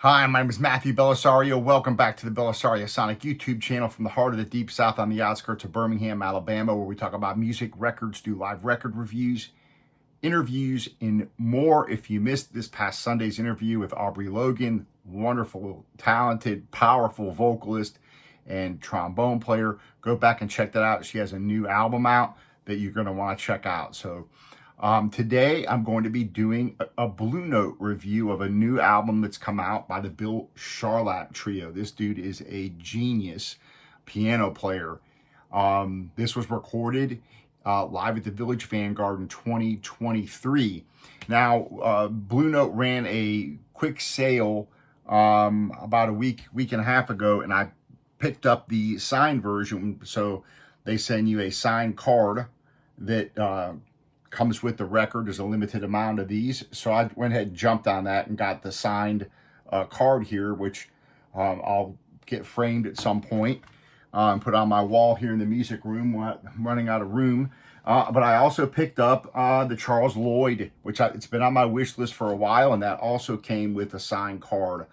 Hi, my name is Matthew Bellisario. Welcome back to the BellisarioSonic YouTube channel from the heart of the Deep South on the outskirts of Birmingham, Alabama, where we talk about music, records, do live record reviews, interviews, and more. If you missed this past Sunday's interview with Aubrey Logan, wonderful, talented, powerful vocalist and trombone player, go back and check that out. She has a new album out that you're going to want to check out. Today I'm going to be doing a Blue Note review of a new album that's come out by the Bill Charlap Trio. This dude is a genius piano player. This was recorded live at the Village Vanguard in 2023. Now, Blue Note ran a quick sale about a week and a half ago, and I picked up the signed version. So they send you a signed card that comes with the record. There's a limited amount of these, so I went ahead and jumped on that and got the signed card here, which I'll get framed at some point and put on my wall here in the music room when I'm running out of room. But I also picked up the Charles Lloyd, which it's been on my wish list for a while, and that also came with a signed card.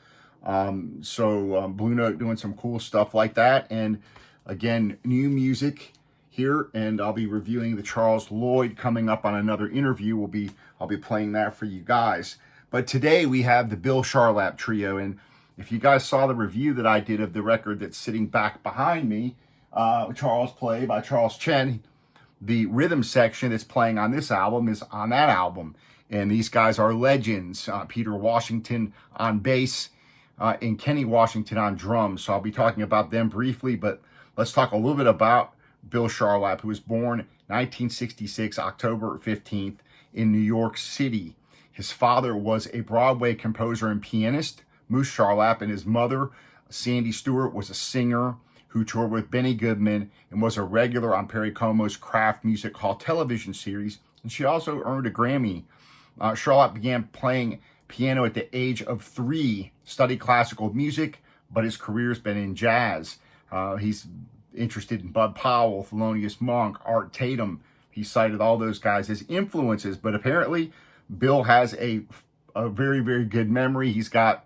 Blue Note doing some cool stuff like that, and again, new music here, and I'll be reviewing the Charles Lloyd coming up on another interview. I'll be playing that for you guys. But today we have the Bill Charlap Trio, and if you guys saw the review that I did of the record that's sitting back behind me, Charles Play by Charles Chen, the rhythm section that's playing on this album is on that album. And these guys are legends. Peter Washington on bass and Kenny Washington on drums. So I'll be talking about them briefly, but let's talk a little bit about Bill Charlap, who was born 1966, October 15th, in New York City. His father was a Broadway composer and pianist, Moose Charlap, and his mother, Sandy Stewart, was a singer who toured with Benny Goodman and was a regular on Perry Como's Kraft Music Hall television series, and she also earned a Grammy. Charlap began playing piano at the age of 3, studied classical music, but his career's been in jazz. He's interested in Bud Powell, Thelonious Monk, Art Tatum. He cited all those guys as influences, but apparently Bill has a very, very good memory.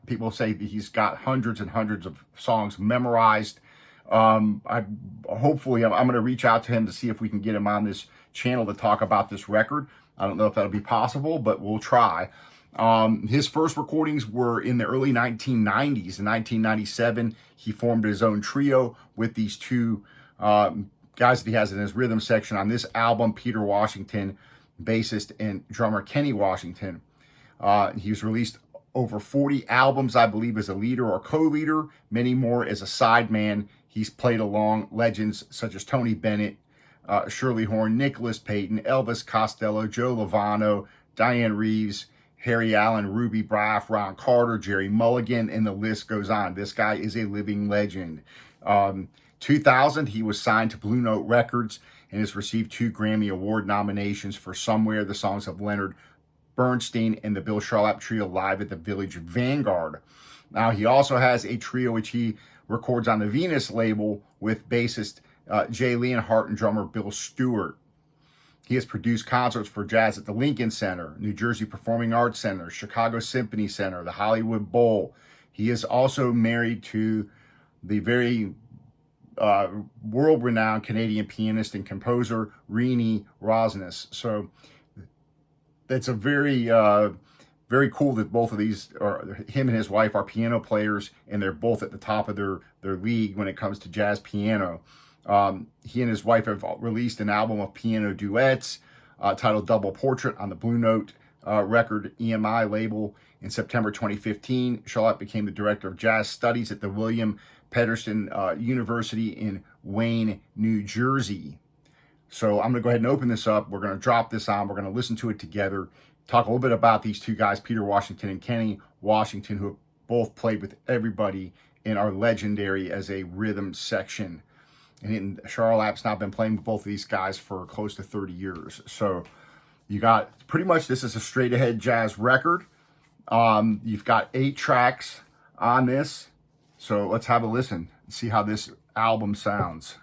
People say that he's got hundreds and hundreds of songs memorized. Hopefully I'm going to reach out to him to see if we can get him on this channel to talk about this record. I don't know if that'll be possible, but we'll try. His first recordings were in the early 1990s. In 1997, he formed his own trio with these two guys that he has in his rhythm section on this album: Peter Washington, bassist, and drummer Kenny Washington. He's released over 40 albums, I believe, as a leader or co-leader, many more as a sideman. He's played along legends such as Tony Bennett, Shirley Horn, Nicholas Payton, Elvis Costello, Joe Lovano, Diane Reeves, Harry Allen, Ruby Braff, Ron Carter, Jerry Mulligan, and the list goes on. This guy is a living legend. 2000, he was signed to Blue Note Records and has received 2 Grammy Award nominations for Somewhere, the songs of Leonard Bernstein, and the Bill Charlap Trio live at the Village Vanguard. Now, he also has a trio which he records on the Venus label with bassist Jay Leonhardt and drummer Bill Stewart. He has produced concerts for jazz at the Lincoln Center, New Jersey Performing Arts Center, Chicago Symphony Center, the Hollywood Bowl. He is also married to the very world-renowned Canadian pianist and composer Renee Rosnes. So it's a very, very cool that both of these, or him and his wife, are piano players, and they're both at the top of their league when it comes to jazz piano. He and his wife have released an album of piano duets titled Double Portrait on the Blue Note record EMI label. In September 2015, Charlap became the director of jazz studies at the William Pedersen University in Wayne, New Jersey. So I'm going to go ahead and open this up. We're going to drop this on. We're going to listen to it together, talk a little bit about these two guys, Peter Washington and Kenny Washington, who have both played with everybody and are legendary as a rhythm section. And Charlap's now been playing with both of these guys for close to 30 years. So you got pretty much, this is a straight ahead jazz record. You've got 8 tracks on this. So let's have a listen and see how this album sounds.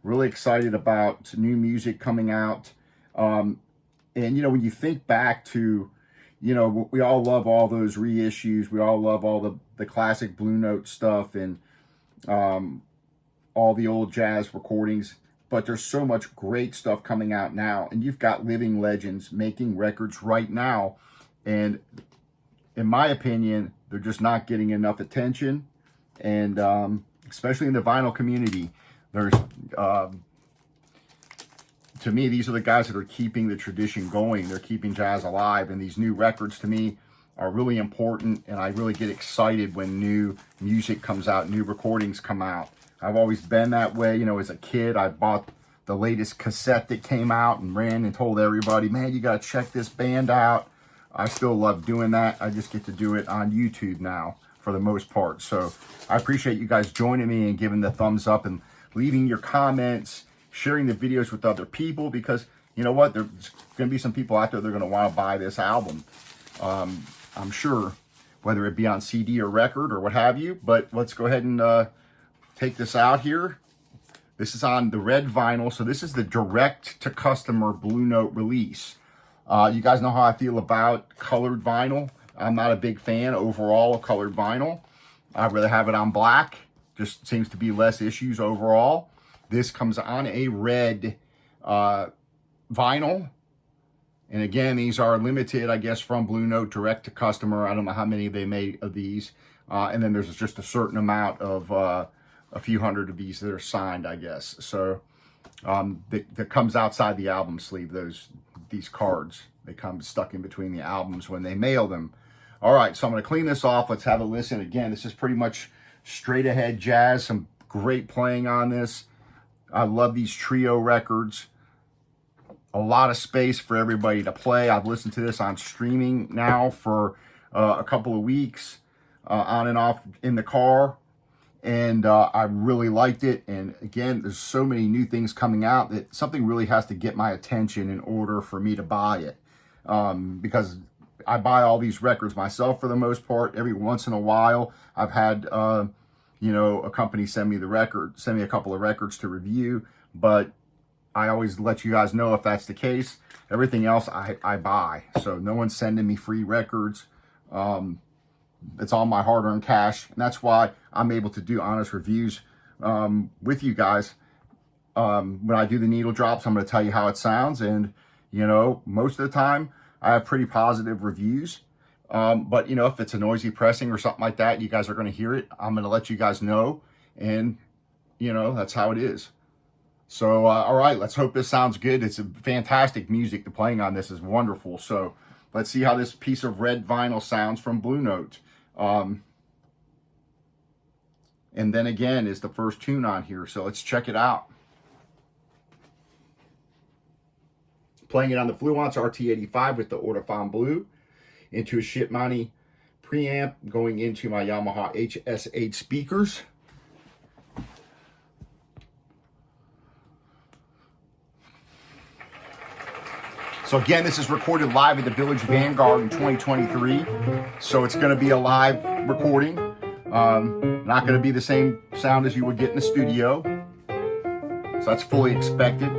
Really excited about new music coming out. And, you know, when you think back to, you know, we all love all those reissues. We all love all the classic Blue Note stuff and all the old jazz recordings. But there's so much great stuff coming out now. And you've got living legends making records right now. And in my opinion, they're just not getting enough attention. And especially in the vinyl community, there's, to me, these are the guys that are keeping the tradition going. They're keeping jazz alive. And these new records, to me, are really important. And I really get excited when new music comes out, new recordings come out. I've always been that way. You know, as a kid, I bought the latest cassette that came out and ran and told everybody, man, you got to check this band out. I still love doing that. I just get to do it on YouTube now for the most part. So I appreciate you guys joining me and giving the thumbs up and leaving your comments, sharing the videos with other people, because you know what? There's going to be some people out there that are going to want to buy this album. I'm sure, whether it be on CD or record or what have you. But let's go ahead and take this out here. This is on the red vinyl. So this is the direct to customer Blue Note release. You guys know how I feel about colored vinyl. I'm not a big fan overall of colored vinyl. I'd rather have it on black. Just seems to be less issues overall. This comes on a red vinyl. And again, these are limited, I guess, from Blue Note direct to customer. I don't know how many they made of these. And then there's just a certain amount of a few hundred of these that are signed, I guess. So that comes outside the album sleeve, these cards. They come stuck in between the albums when they mail them. All right, so I'm going to clean this off. Let's have a listen. Again, this is pretty much straight ahead jazz. Some great playing on this. I love these trio records. A lot of space for everybody to play. I've listened to this on streaming now for a couple of weeks, on and off in the car. And I really liked it. And again, there's so many new things coming out that something really has to get my attention in order for me to buy it. Because I buy all these records myself for the most part. Every once in a while, I've had, you know, a company send me a couple of records to review. But I always let you guys know if that's the case. Everything else I buy. So no one's sending me free records. It's all my hard-earned cash. And that's why I'm able to do honest reviews with you guys. When I do the needle drops, I'm going to tell you how it sounds. And, you know, most of the time, I have pretty positive reviews. But, you know, if it's a noisy pressing or something like that, you guys are going to hear it. I'm going to let you guys know. And, you know, that's how it is. So, all right, let's hope this sounds good. It's a fantastic music. The playing on this is wonderful. So let's see how this piece of red vinyl sounds from Blue Note. And then again is the first tune on here. So let's check it out. Playing it on the Fluence RT85 with the Ortofon Blue into a Shipmoney preamp going into my Yamaha HS8 speakers. So again, this is recorded live at the Village Vanguard in 2023. So it's going to be a live recording. Not going to be the same sound as you would get in the studio. So that's fully expected.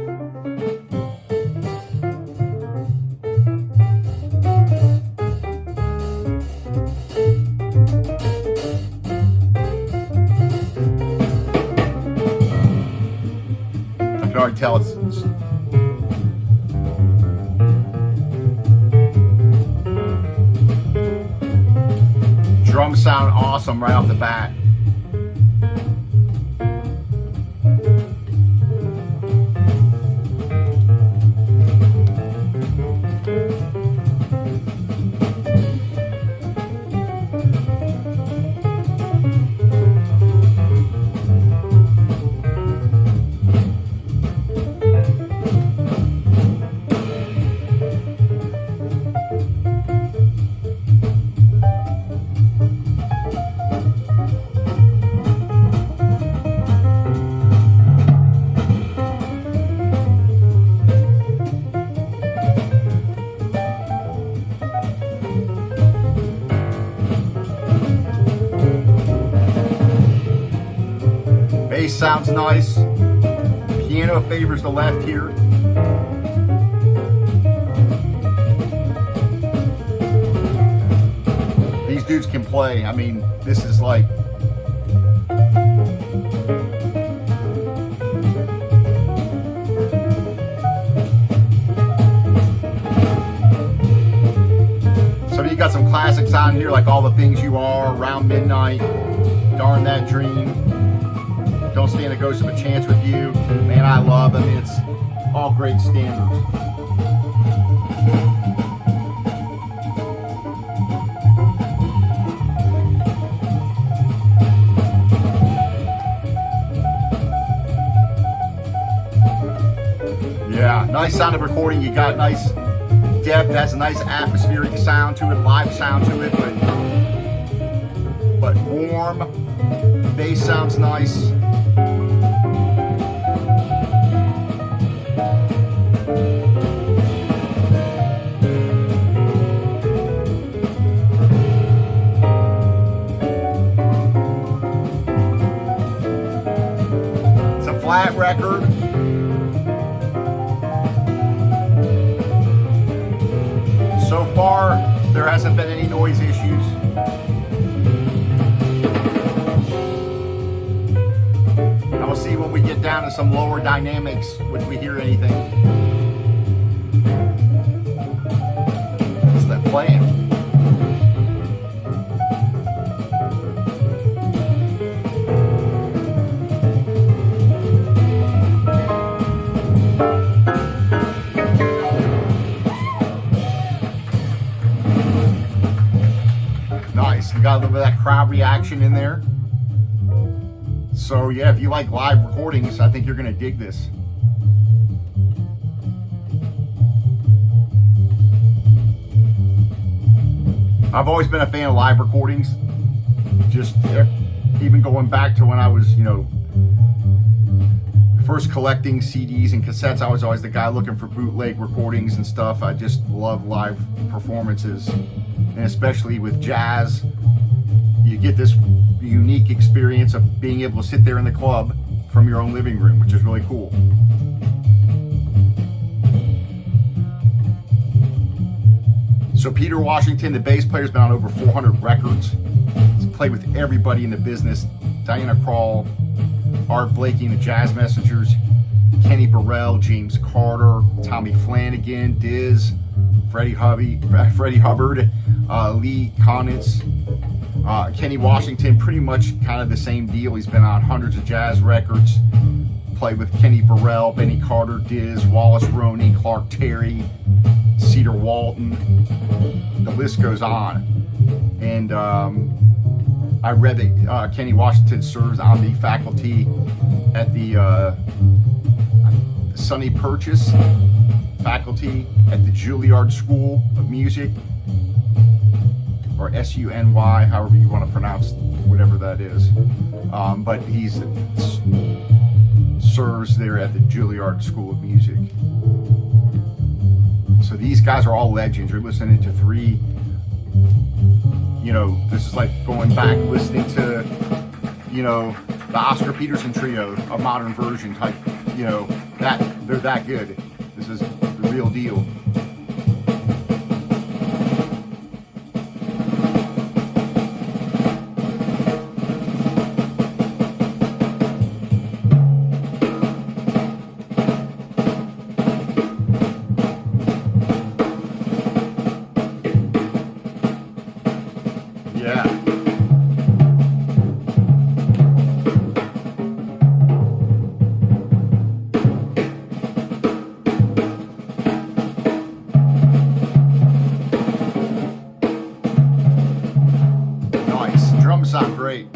I can already tell it's drums sound awesome right off the bat. Bass sounds nice. Piano favors the left here. dudes can play. I mean, this is like, so you got some classics on here, like All the Things You Are, Around Midnight, Darn That Dream, Don't Stand a Ghost of a Chance with You, Man I Love. I mean, it's all great standards. Yeah, nice sound of recording. You got nice depth, has a nice atmospheric sound to it, live sound to it, but warm. Bass sounds nice. It's a flat record. So far, there hasn't been any noise issues. And we'll see when we get down to some lower dynamics if we hear anything. What's that playing? Nice. You got a little bit of that crowd reaction in there. So yeah, if you like live recordings, I think you're gonna dig this. I've always been a fan of live recordings. Just even going back to when I was, first collecting CDs and cassettes, I was always the guy looking for bootleg recordings and stuff. I just love live performances. And especially with jazz, you get this unique experience of being able to sit there in the club from your own living room, which is really cool. So Peter Washington, the bass player, has been on over 400 records. He's played with everybody in the business. Diana Krall, Art Blakey and the Jazz Messengers, Kenny Burrell, James Carter, Tommy Flanagan, Diz, Freddie Hubbard, Lee Konitz, Kenny Washington, pretty much kind of the same deal. He's been on hundreds of jazz records, played with Kenny Burrell, Benny Carter, Diz, Wallace Roney, Clark Terry, Cedar Walton. The list goes on. And I read that Kenny Washington serves on the faculty at the Sonny Purchase faculty at the Juilliard School of Music, or SUNY, however you want to pronounce whatever that is. But he serves there at the Juilliard School of Music. So these guys are all legends. You're listening to three, this is like going back, listening to, the Oscar Peterson trio, a modern version type, that they're that good. This is the real deal. Yeah. Nice. Drums sound great.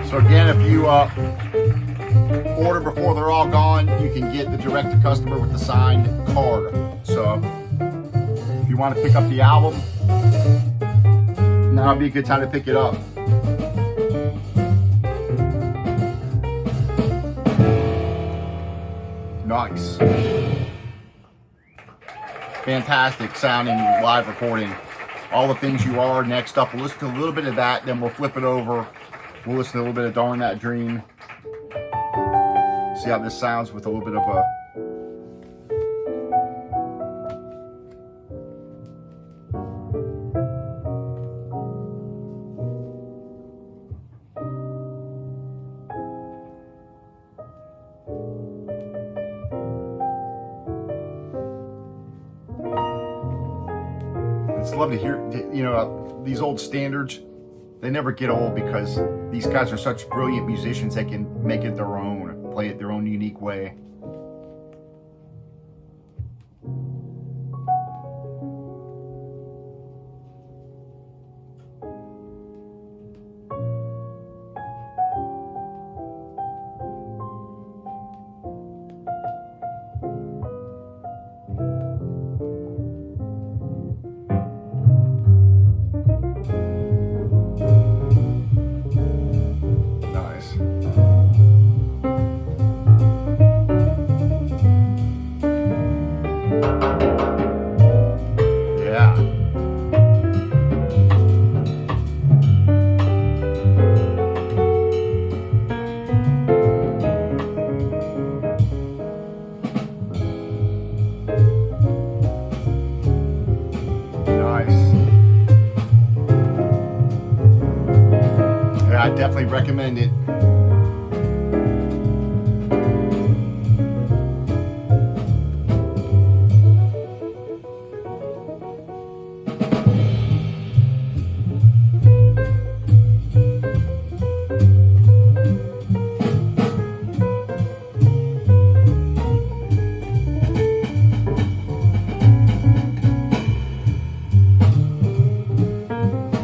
So again, if you order before they're all gone, you can get the direct to customer with the signed hard. So if you want to pick up the album, now would be a good time to pick it up. Nice. Fantastic sounding live recording. All the Things You Are. Next up, we'll listen to a little bit of that, then we'll flip it over. We'll listen to a little bit of Darn That Dream. See how this sounds with a little bit of a... It's love to hear, you know, these old standards, they never get old because these guys are such brilliant musicians that can make it their own, play it their own unique way. I definitely recommend it.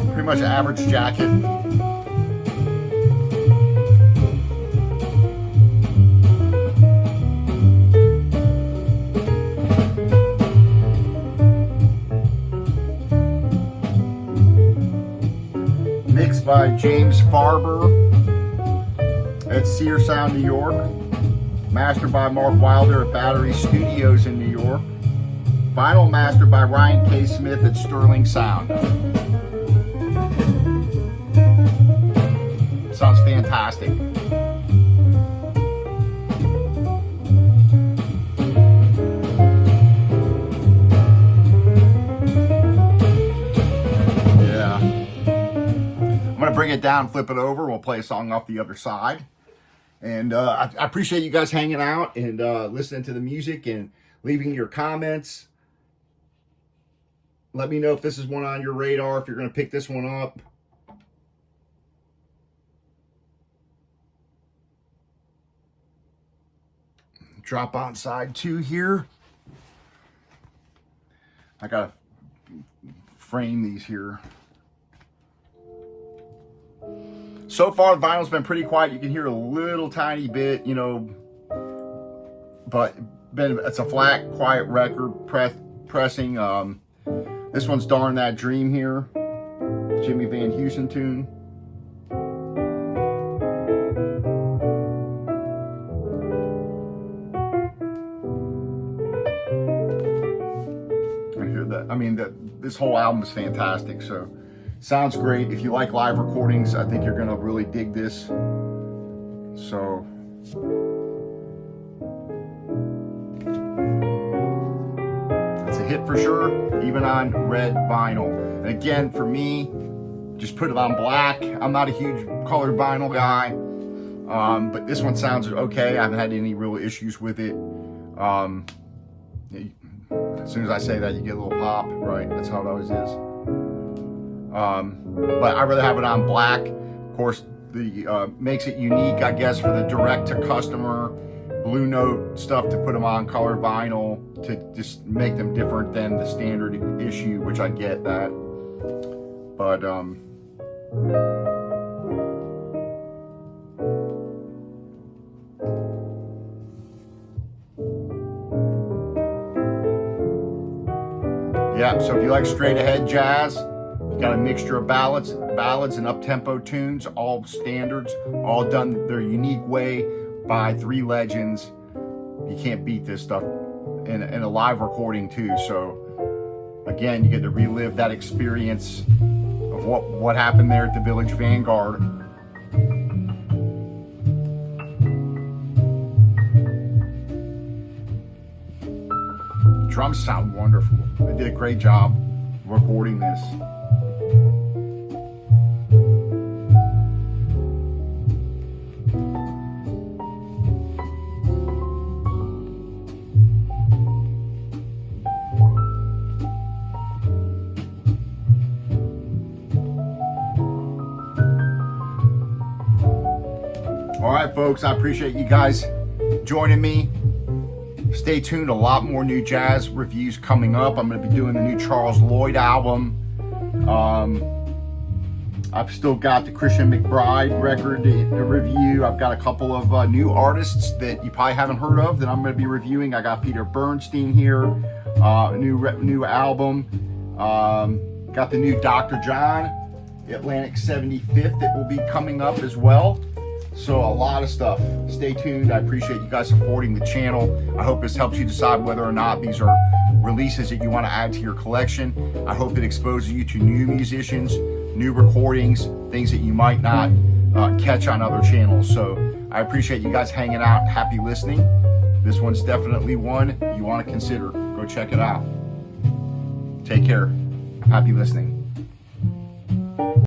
Pretty much average jacket. Mixed by James Farber at Sear Sound, New York. Mastered by Mark Wilder at Battery Studios in New York. Vinyl mastered by Ryan K. Smith at Sterling Sound. Sounds fantastic. Bring it down, flip it over, we'll play a song off the other side. And I appreciate you guys hanging out and listening to the music and leaving your comments. Let me know if this is one on your radar, if you're going to pick this one up. Drop on side 2 here. I gotta frame these here. So far, the vinyl's been pretty quiet. You can hear a little tiny bit, you know, but it's a flat, quiet record pressing. This one's Darn That Dream here, Jimmy Van Heusen tune. I hear that. I mean, this whole album is fantastic. So. Sounds great. If you like live recordings, I think you're going to really dig this. So, it's a hit for sure, even on red vinyl. And again, for me, just put it on black. I'm not a huge colored vinyl guy, but this one sounds okay. I haven't had any real issues with it. As soon as I say that, you get a little pop, right? That's how it always is. But I'd rather have it on black. Of course, the makes it unique, I guess, for the direct to customer Blue Note stuff to put them on color vinyl to just make them different than the standard issue, which I get that. But Yeah, so if you like straight ahead jazz, you got a mixture of ballads and up-tempo tunes, all standards, all done their unique way by three legends. You can't beat this stuff in a live recording too. So again, you get to relive that experience of what happened there at the Village Vanguard. Drums sound wonderful. They did a great job recording this. All right, folks, I appreciate you guys joining me. Stay tuned, a lot more new jazz reviews coming up. I'm going to be doing the new Charles Lloyd album. I've still got the Christian McBride record to review. I've got a couple of new artists that you probably haven't heard of that I'm going to be reviewing. I got Peter Bernstein here, new album. Got the new Dr. John, Atlantic 75th, that will be coming up as well. So a lot of stuff. Stay tuned. I appreciate you guys supporting the channel. I hope this helps you decide whether or not these are releases that you want to add to your collection. I hope it exposes you to new musicians, new recordings, things that you might not catch on other channels. So I appreciate you guys hanging out. Happy listening. This one's definitely one you want to consider. Go check it out. Take care. Happy listening.